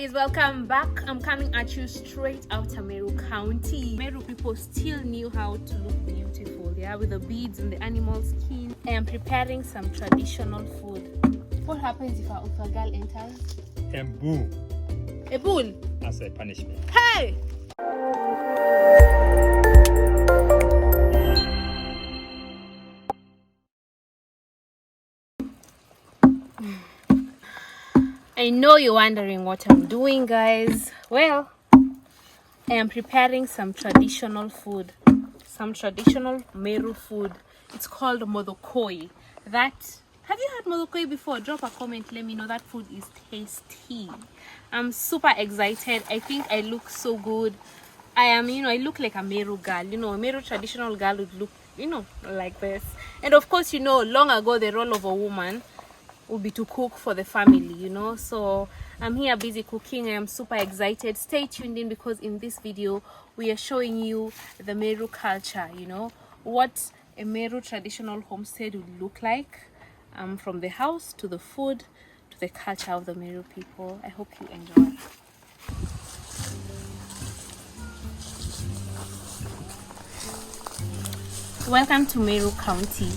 guys, welcome back. I'm coming at you straight out of Meru County. Meru people still knew how to look beautiful, yeah, with the beads and the animal skin. I am preparing some traditional food. What happens if a girl enters? A bull. A bull? As a punishment. Hey! I know you're wondering what I'm doing, guys. Well, I am preparing some traditional food, some traditional Meru food. It's called modokoi. Have you had modokoi before? Drop a comment, let me know. That food is tasty. I'm super excited. I think I look so good. I look like a Meru girl. A Meru traditional girl would look, like this. And of course, long ago, the role of a woman would be to cook for the family, so I'm here busy cooking. I am super excited. Stay tuned in, because in this video we are showing you the Meru culture, what a Meru traditional homestead would look like, from the house to the food to the culture of the Meru people. I hope you enjoy. Welcome to Meru County.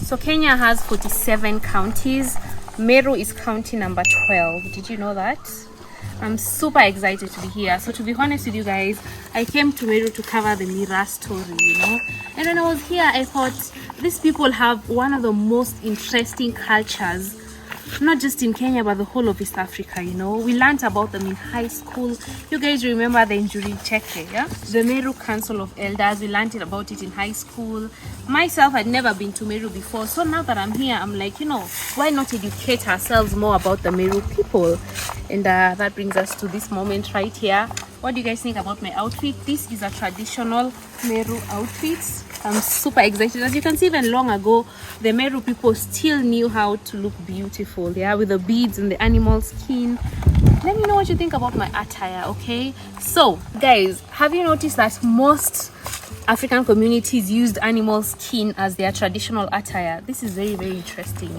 So Kenya has 47 counties. Meru is county number 12. Did you know that? I'm super excited to be here. So to be honest with you guys, I came to Meru to cover the Mira story, And when I was here, I thought these people have one of the most interesting cultures, not just in Kenya, but the whole of East Africa, We learned about them in high school. You guys remember the Njuri Cheke, yeah? The Meru Council of Elders, we learned about it in high school. Myself, I'd never been to Meru before. So now that I'm here, I'm like, why not educate ourselves more about the Meru people? And that brings us to this moment right here. What do you guys think about my outfit? This is a traditional Meru outfit. I'm super excited. As you can see, even long ago, the Meru people still knew how to look beautiful, yeah, with the beads and the animal skin. Let me know what you think about my attire, okay? So, guys, have you noticed that most African communities used animal skin as their traditional attire? This is very, very interesting,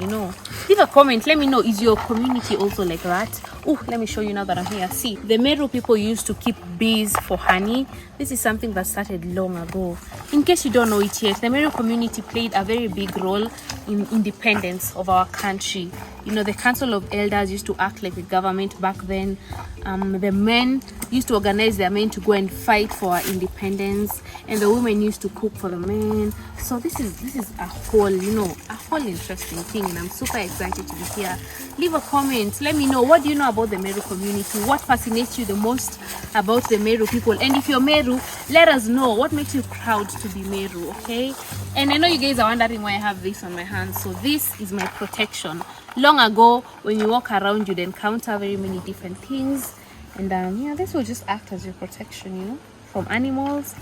Leave a comment. Let me know, is your community also like that? Oh, let me show you now that I'm here. See, the Meru people used to keep bees for honey. This is something that started long ago. In case you don't know it yet, the Meru community played a very big role in independence of our country. The Council of Elders used to act like the government back then. The men used to organize their men to go and fight for our independence, and the women used to cook for the men. So this is a whole, a whole interesting thing, and I'm super excited to be here. Leave a comment. Let me know, what do you know about the Meru community? What fascinates you the most about the Meru people? And if you're Meru, let us know what makes you proud to be Meru, okay? And I know you guys are wondering why I have this on my hands. So this is my protection. Long ago, when you walk around, you'd encounter very many different things, and this will just act as your protection, from animals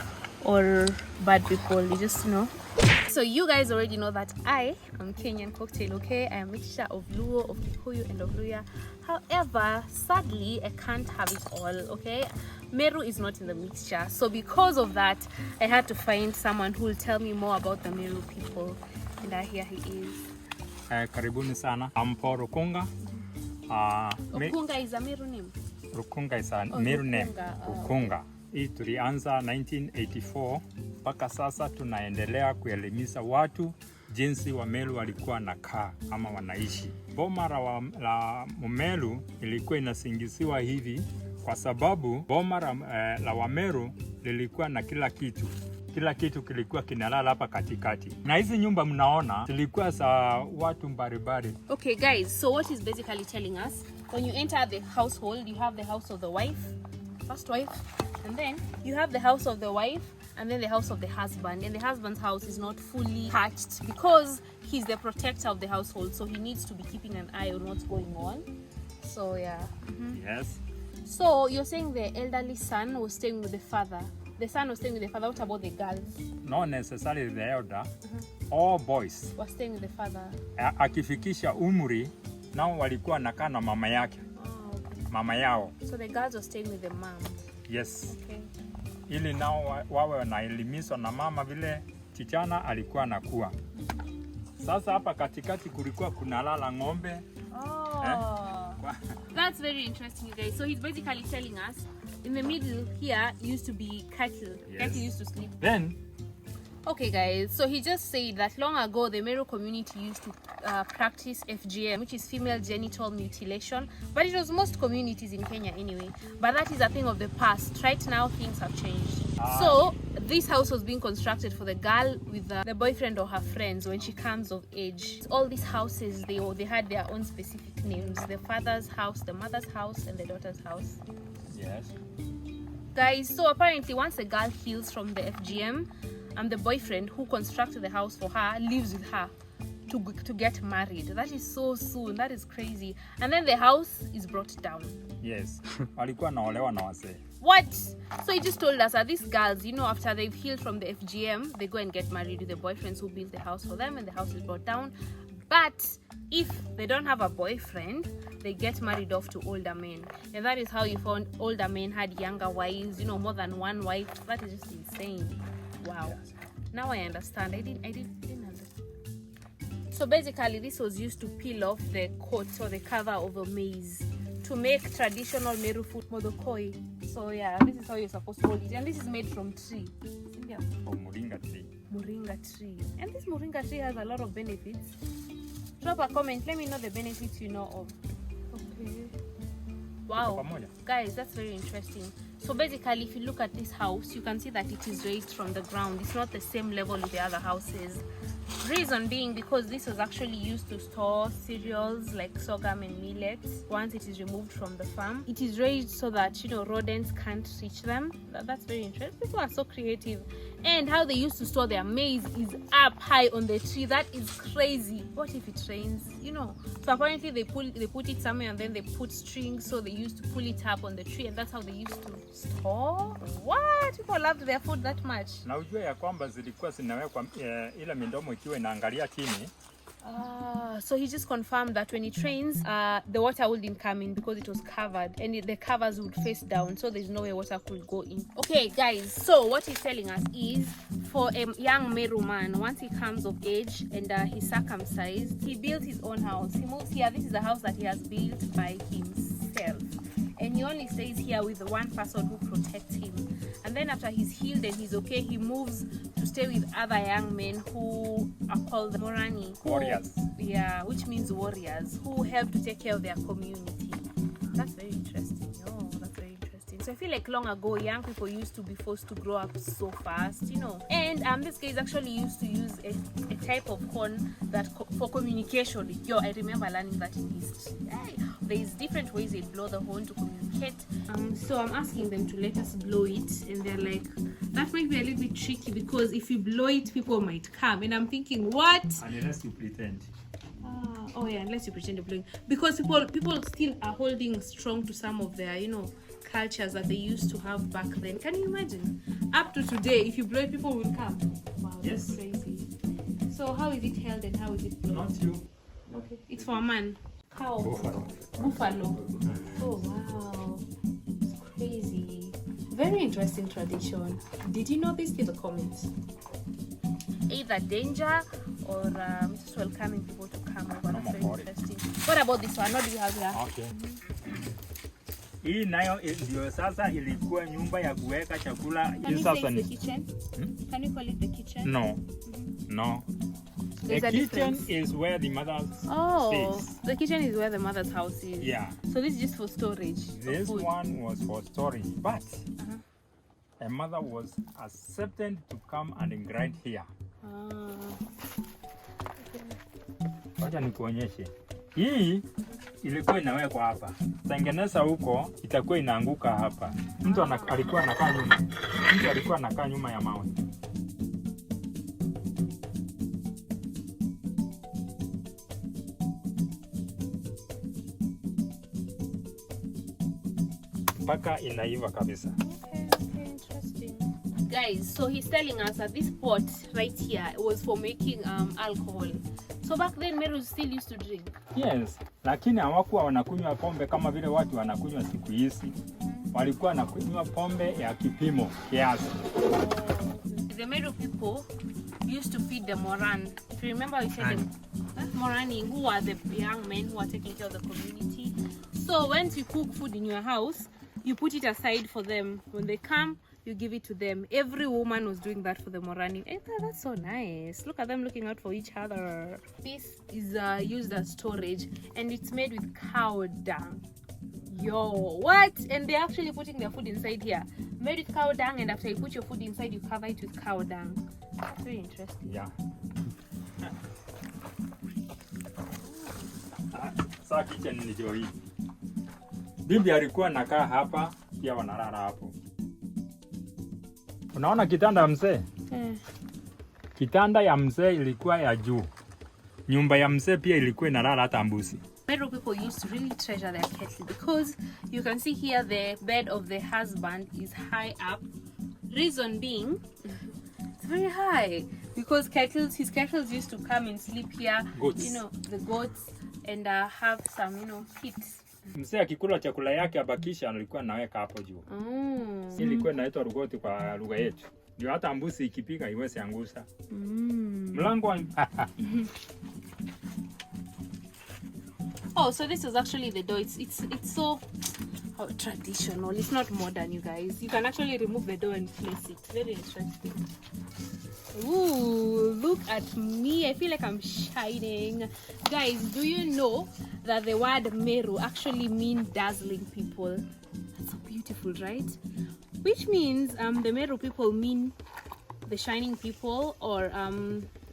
or bad people. You just So you guys already know that I am Kenyan cocktail, okay? I am a mixture of Luo, of Kikuyu, and of Luya. However, sadly, I can't have it all, okay? Meru is not in the mixture. So because of that, I had to find someone who will tell me more about the Meru people. And here he is. Karibuni sana. I'm Paul Rukunga. Rukunga is a Meru name? Rukunga is a Meru name. Rukunga. Hii tulianza 1984 mpaka sasa tunaendelea kuelimisha watu jinsi Wameru walikuwa nakaa ama wanaishi. Boma la Meru ilikuwa inasingisiwa hivi kwa sababu boma la Wameru lilikuwa na kila kitu. Kila kitu kilikuwa kinalala hapa katikati. Na hizi nyumba mnaona zilikuwa za watu mbalimbali. Okay guys, so what is basically telling us, when you enter the household, you have the house of the wife, first wife, and then you have the house of the wife, and then the house of the husband. And the husband's house is not fully touched because he's the protector of the household, so he needs to be keeping an eye on what's going on. So yeah. Yes. So you're saying the elderly son was staying with the father. The son was staying with the father. What about the girls? Not necessarily the elder. All boys were staying with the father. Akifikisha umri, nao walikuwa nakaa na mama yake. Okay. Mama yao. So the girls were staying with the mom. Yes. Okay. Ili nao wawe wanaelimishwa na mama vile chichana alikuwa anakuwa. Sasa hapa katikati kulikuwa kunalala ng'ombe. That's very interesting, you guys. So he's basically telling us in the middle here used to be cattle. Yes. Cattle used to sleep. Then, okay guys, so he just said that long ago the Meru community used to practice FGM, which is female genital mutilation, but it was most communities in Kenya anyway. But that is a thing of the past. Right now things have changed. So this house was being constructed for the girl with the boyfriend or her friends when she comes of age. All these houses, they had their own specific names: the father's house, the mother's house, and the daughter's house. yes. Guys, so apparently once the girl heals from the FGM, the boyfriend who constructed the house for her lives with her to get married. That is so soon. That is crazy. And then the house is brought down. Yes. Walikuwa naolewa na wazee. What? So he just told us that these girls, you know, after they've healed from the FGM, they go and get married with the boyfriends who built the house for them, and the house is brought down. But if they don't have a boyfriend, they get married off to older men. And that is how you found older men had younger wives, you know, more than one wife. That is just insane. Wow. Yes. Now I understand. I didn't understand. So basically this was used to peel off the coat or the cover of a maize to make traditional Meru food, modokoi. So yeah, this is how you're supposed to hold it. And this is made from tree. Yeah. Oh, moringa tree. Moringa tree. And this moringa tree has a lot of benefits. Drop a comment. Let me know the benefits you know of. Okay. Wow. Guys, that's very interesting. So basically, if you look at this house, you can see that it is raised from the ground. It's not the same level with the other houses. Reason being because this was actually used to store cereals like sorghum and millet once it is removed from the farm. It is raised so that, you know, rodents can't reach them. That's very interesting. People are so creative. And how they used to store their maize is up high on the tree. That is crazy. What if it rains? You know. So apparently they put it somewhere and then they put strings, so they used to pull it up on the tree, and that's how they used to store. What? People loved their food that much. Na ujue ya kwamba zilikuwa zinawekwa ila midomo ikiwa inaangalia chini. So he just confirmed that when it rains, the water wouldn't come in because it was covered, and the covers would face down, so there's no way water could go in. Okay guys, so what he's telling us is for a young Meru man, once he comes of age and he's circumcised, he builds his own house. He moves here. This is a house that he has built by himself, and he only stays here with the one person who protects him. And then after he's healed and he's okay, he moves to stay with other young men who are called Morani. Warriors. Yeah, which means warriors, who help to take care of their community. That's very interesting. Oh, that's very interesting. So I feel like long ago, young people used to be forced to grow up so fast, you know. And this guy is actually used to use a type of horn that for communication. Yo, I remember learning that in history. Hey, there's different ways they blow the horn to communicate. So I'm asking them to let us blow it, and they're like, that might be a little bit tricky because if you blow it, people might come. And I'm thinking, what? Unless you pretend. Oh yeah, unless you pretend to blow, because people still are holding strong to some of their, you know, cultures that they used to have back then. Can you imagine? Up to today, if you blow it, people will come. Wow, Yes. that's crazy. So how is it held and how is it blown? Not you. Okay, it's for a man. Cow. Buffalo. Oh wow, it's crazy. Very interesting tradition. Did you know this? In the comments. Either danger or just welcoming people to come over. That's very interesting. What about this one? What do you have here? Okay. Hii nayo ndio sasa ilikuwa nyumba ya kuweka chakula. Can you say it's the kitchen? Can you call it the kitchen? No. No. There's the a kitchen difference. is where the mother's stays. The kitchen is where the mother's house is. Yeah. So this is just for storage. This for food. one was for storage, but a mother was accepted to come and grind here. Wacha nikuonyeshe. Hii ilikuwa inawekwa hapa. Tengeneza huko itakuwa inaanguka hapa. Mtu alikuwa anakaa nyuma. Mtu alikuwa anakaa nyuma ya mawe. Mpaka inaiva kabisa. Okay, interesting. Guys, so he's telling us that this pot right here was for making alcohol. So back then Meru still used to drink. Yes, lakini hawakuwa wanakunywa pombe kama vile watu wanakunywa siku hizi. Walikuwa wanakunywa pombe ya kipimo kiasi. The Meru people used to feed the Moran. If you remember, we said the Morani, who are the young men who are taking care of the community. So once you cook food in your house, you put it aside for them. When they come, you give it to them. Every woman was doing that for the Morani. That's so nice. Look at them looking out for each other. This is used as storage, and it's made with cow dung. Yo, what? And they're actually putting their food inside here. Made with cow dung, and after you put your food inside, you cover it with cow dung. Very interesting. Yeah. Saa kitchen ni hii. Bibi alikuwa nakaa hapa, pia wanalala hapo. Unaona kitanda ya mzee? Kitanda ya mzee ilikuwa ya juu. Nyumba ya mzee pia ilikuwa inalala hata mbuzi. Meru people used to really treasure their kettle because you can see here the bed of the husband is high up. Reason being, it's very high because his kettles used to come and sleep here. Goats. You know, the goats, and have some, heat. Mzee akikula chakula yake abakisha alikuwa anaweka hapo juu. Ilikuwa inaitwa rugoti kwa lugha yetu. Ndio hata mbuzi ikipika iweze angusa. Mlango Oh, so this is actually the door. It's so traditional. It's not modern, you guys. You can actually remove the door and place it. Very interesting. Ooh, look at me. I feel like I'm shining. Guys, do you know that the word Meru actually means dazzling people? That's so beautiful, right? Which means the Meru people mean the shining people, or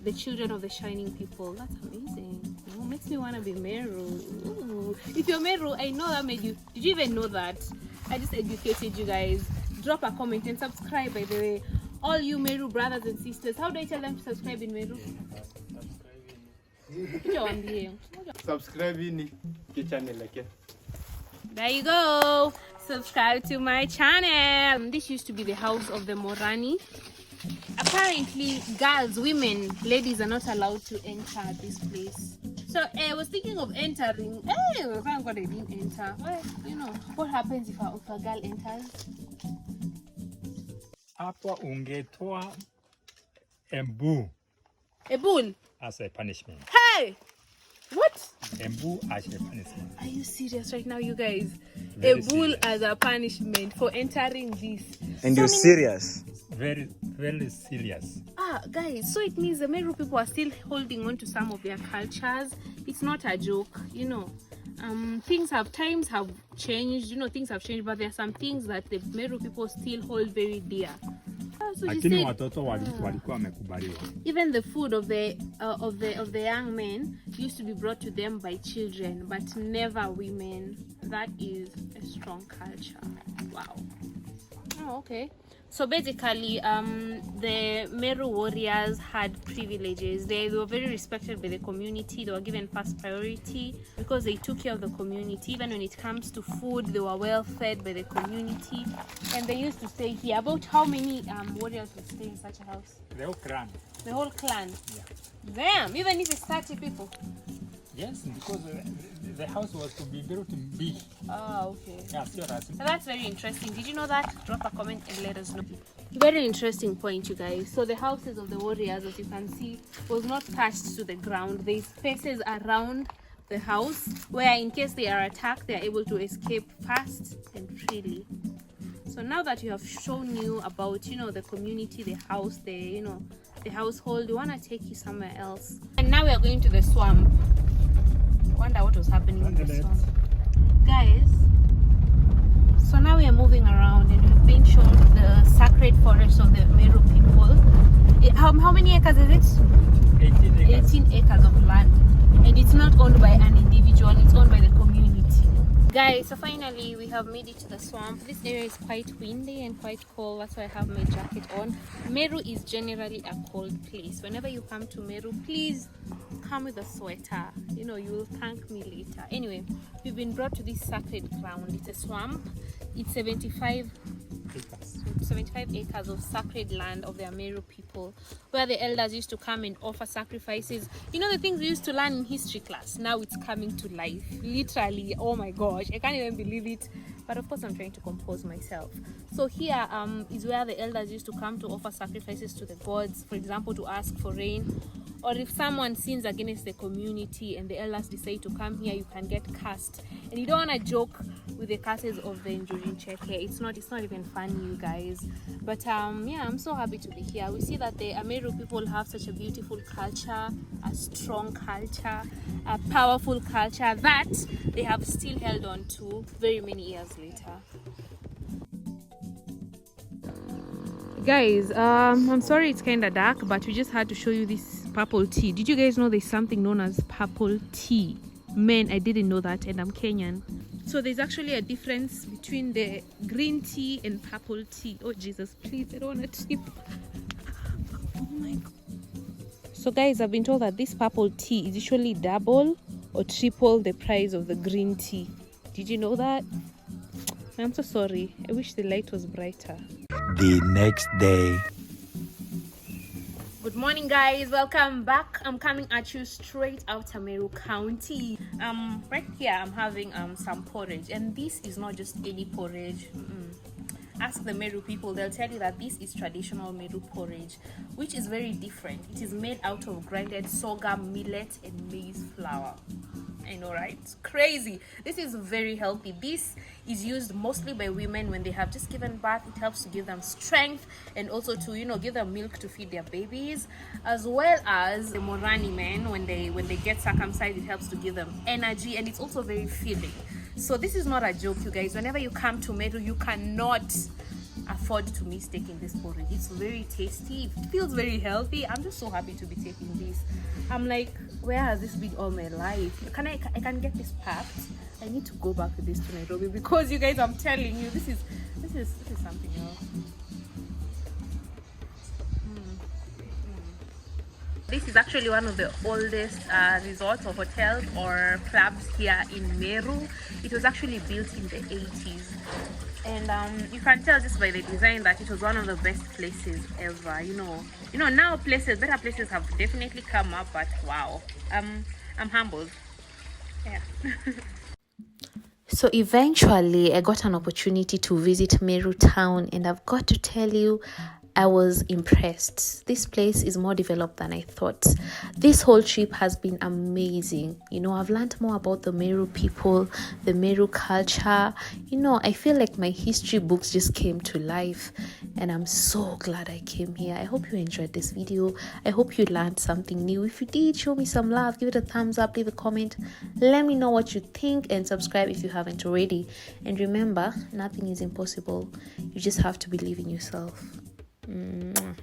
the children of the shining people. That's amazing. Oh, makes me want to be Meru. Ooh. If you're Meru, I know that made you. Did you even know that? I just educated you guys. Drop a comment and subscribe, by the way. All you Meru brothers and sisters, how do I tell them to subscribe in Meru? Subscribe in the channel again. There you go. Subscribe to my channel. This used to be the house of the Morani. Apparently, girls, women, ladies are not allowed to enter this place. So I was thinking of entering. Hey, thank God I didn't enter. Well, what happens if a girl enters? hapo ungetoa embu. A bull? As a punishment. Hey! What? Embu as a punishment. Are you serious right now, you guys? Very a bull serious. as a punishment for entering this. And you're serious? Very, very serious. Guys, so it means the Meru people are still holding on to some of their cultures. It's not a joke, times have changed, things have changed, but there are some things that the Meru people still hold very dear. So Lakini watoto walikuwa wamekubaliwa. Even the food of the young men used to be brought to them by children, but never women. That is a strong culture. Wow. Oh, okay. So basically, the Meru warriors had privileges. They were very respected by the community. They were given first priority because they took care of the community. Even when it comes to food, they were well fed by the community. And they used to stay here. About how many warriors would stay in such a house? The whole clan. The whole clan? Yeah. Damn, even if it's 30 people? Yes, because the house was to be built big. Oh, okay. Yeah, so that's very interesting. Did you know that? Drop a comment and let us know. Very interesting point, you guys. So the houses of the warriors, as you can see, was not touched to the ground. There's spaces around the house where in case they are attacked, they are able to escape fast and freely. So now that you have shown you about, the community, the house, the household, we want to take you somewhere else. And now we are going to the swamp. Wonder what was happening in the swamp. Guys, so now we are moving around and we've been shown the sacred forest of the Meru people. How many acres is it? 18 acres. 18 acres of land. And it's not owned by an individual, it's owned by the community. Guys, so finally we have made it to the swamp. This area is quite windy and quite cold. That's why I have my jacket on. Meru is generally a cold place. Whenever you come to Meru, please come with a sweater. You will thank me later. Anyway, we've been brought to this sacred ground. It's a swamp. It's 75 acres of sacred land of the Meru people, where the elders used to come and offer sacrifices. The things we used to learn in history class, now it's coming to life. Literally, oh my gosh, I can't even believe it. But of course I'm trying to compose myself. So here is where the elders used to come to offer sacrifices to the gods, for example, to ask for rain, or if someone sins against the community and the elders decide to come here, you can get cursed. And you don't want to joke with the curses of the Njurin check here. It's not even funny, you guys. But yeah, I'm so happy to be here. We see that the Meru people have such a beautiful culture, a strong culture, a powerful culture that they have still held on to very many years later. Guys, I'm sorry it's kind of dark, but we just had to show you this purple tea. Did you guys know there's something known as purple tea? Man, I didn't know that, and I'm Kenyan. So there's actually a difference between the green tea and purple tea. Oh Jesus, please, I don't want to trip. Oh my God. So guys, I've been told that this purple tea is usually double or triple the price of the green tea. Did you know that? I'm so sorry. I wish the light was brighter. The next day. Good morning, guys. Welcome back. I'm coming at you straight out of Meru County. Right here I'm having some porridge, and this is not just any porridge. Ask the Meru people, they'll tell you that this is traditional Meru porridge, which is very different. It is made out of grinded sorghum, millet, and maize flour. I know, right? It's crazy. This is very healthy. This is used mostly by women when they have just given birth. It helps to give them strength and also to, give them milk to feed their babies, as well as the Morani men when they get circumcised. It helps to give them energy, and it's also very filling. So this is not a joke, you guys. Whenever you come to Meru, you cannot afford to miss taking this porridge. It's very tasty. It feels very healthy. I'm just so happy to be taking this. I'm like, where has this been all my life? I can get this packed. I need to go back with this to Nairobi, because you guys, I'm telling you, this is something else. This is actually one of the oldest resorts or hotels or clubs here in Meru. It was actually built in the 80s. And you can tell just by the design that it was one of the best places ever. Now better places have definitely come up, but wow, I'm humbled. Yeah. So eventually I got an opportunity to visit Meru town, and I've got to tell you, I was impressed. This place is more developed than I thought. This whole trip has been amazing. I've learned more about the Meru people, the Meru culture. I feel like my history books just came to life, and I'm so glad I came here. I hope you enjoyed this video. I hope you learned something new. If you did, show me some love. Give it a thumbs up, leave a comment. Let me know what you think, and subscribe if you haven't already. And remember, nothing is impossible. You just have to believe in yourself. Mwah.